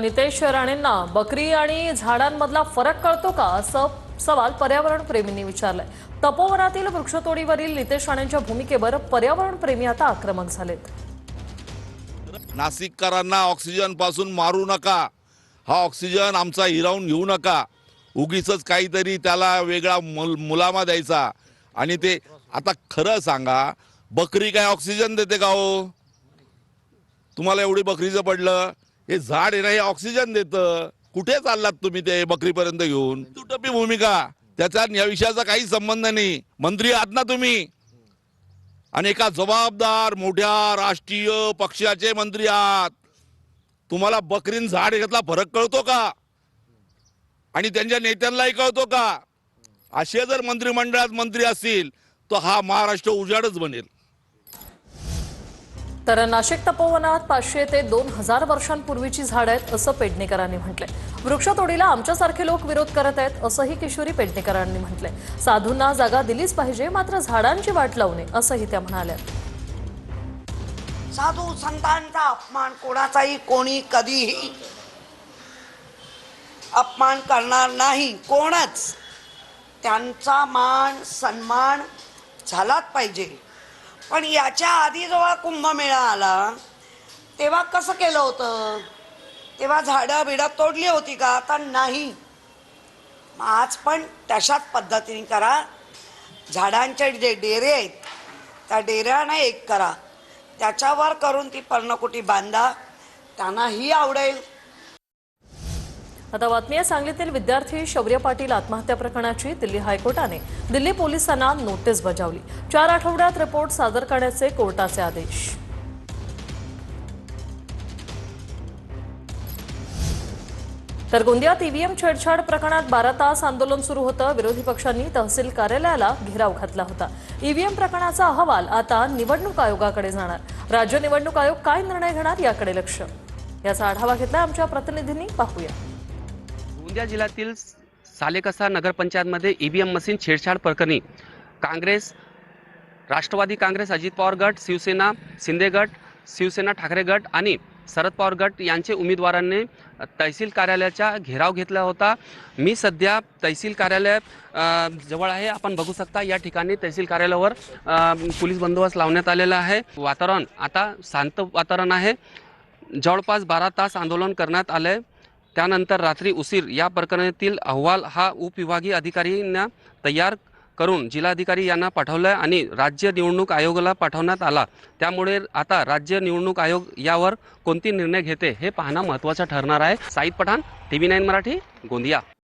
नितेश राणेंना बकरी आणि झाडांमधला फरक कळतो का असं सवाल पर्यावरण प्रेमींनी विचारलाय। तपोवनातील वृक्षतोडीवरील नितेश राणेंच्या भूमिकेवर पर्यावरण प्रेमी आता आक्रमक झालेत। नाशिककरांना ऑक्सिजन पासून मारू नका, हा ऑक्सिजन आमचा हिरावून घेऊ नका, उगीचच काहीतरी त्याला वेगळा मुलामा द्यायचा। आणि ते आता खरं सांगा, बकरी काय ऑक्सिजन देते का हो? तुम्हाला एवढी बकरीचं पडलं, हे झाड आहे ना, हे ऑक्सिजन देतं। कुठे चाललात तुम्ही ते बकरीपर्यंत घेऊन? तुटपी भूमिका, त्याचा या विषयाचा काही संबंध नाही। मंत्री आहात ना तुम्ही, आणि एका जबाबदार मोठ्या राष्ट्रीय पक्षाचे मंत्री आहात। तुम्हाला बकरीन झाड यातला फरक कळतो का? आणि त्यांच्या नेत्यांनाही कळतो का? असे जर मंत्रिमंडळात मंत्री असतील तर हा महाराष्ट्र उजाडच बनेल। तर नाशिक तपोवनात 500 ते 2000 वर्षांपूर्वीची झाडं आहेत असं पेडणेकरांनी म्हटलंय। वृक्षतोडीला आमच्यासारखे लोक विरोध करत आहेत असंही किशोरी पेडणेकरांनी म्हटलंय। साधूंना जागा दिलीच पाहिजे, मात्र झाडांची वाट लावू नये असंही त्या म्हणाल्या। साधू संतांचा अपमान कोणाचाही कोणी कधीही अपमान करणार नाही। कोणच त्यांचा मान सन्मान झालाच पाहिजे। पण याच्या आधी जेव्हा कुंभमेळा आला तेव्हा कसं केलं होतं? तेव्हा झाडं बिडं तोडली होती का? आता नाही। आज पण तशाच पद्धतीने करा। झाडांचे जे डेरे आहेत त्या डेऱ्याने एक करा, त्याच्यावर करून ती पर्णकुटी बांधा, त्यांनाही आवडेल। आता बातमी आहे सांगलीतील विद्यार्थी शौर्य पाटील आत्महत्या प्रकरणाची। दिल्ली हायकोर्टाने दिल्ली पोलिसांना नोटीस बजावली। 4 आठवड्यात रिपोर्ट सादर करण्याचे कोर्टाचे आदेश। तर गोंदियात ईव्हीएम छेडछाड प्रकरणात 12 तास आंदोलन सुरू होतं। विरोधी पक्षांनी तहसील कार्यालयाला घेराव घातला होता। ईव्हीएम प्रकरणाचा अहवाल आता निवडणूक आयोगाकडे जाणार। राज्य निवडणूक आयोग काय निर्णय घेणार याकडे लक्ष। याचा आढावा घेतला आमच्या प्रतिनिधींनी, पाहूया। गोंदिया जिल्ह्यातील सालेकसा नगरपंचायतमध्ये ईव्हीएम मशीन छेडछाड प्रकरणी काँग्रेस, राष्ट्रवादी काँग्रेस, अजित पवार गट, शिवसेना शिंदे गट, शिवसेना ठाकरे गट आणि शरद पवार गट यांचे उमेदवारांनी तहसील कार्यालयाचा घेराव घेतला होता। मी सध्या तहसील कार्यालय जवळ आहे। आपण बघू शकता या ठिकाणी तहसील कार्यालयावर पोलीस बंदोबस्त लावण्यात आलेला आहे। वातावरण आता शांत वातावरण आहे। जवळपास 12 तास आंदोलन करण्यात आले। त्यानंतर रात्री उशीर या प्रकरणातील अहवाल हा उपविभागीय अधिकाऱ्यांना तयार करून जिल्हाधिकारी यांना पाठवला आणि राज्य निवडणूक आयोगाला पाठवण्यात आला। त्यामुळे आता राज्य निवडणूक आयोग यावर कोणती निर्णय घेते हे पाहणं महत्त्वाचं ठरणार आहे। साईद पठाण, TV9 मराठी, गोंदिया।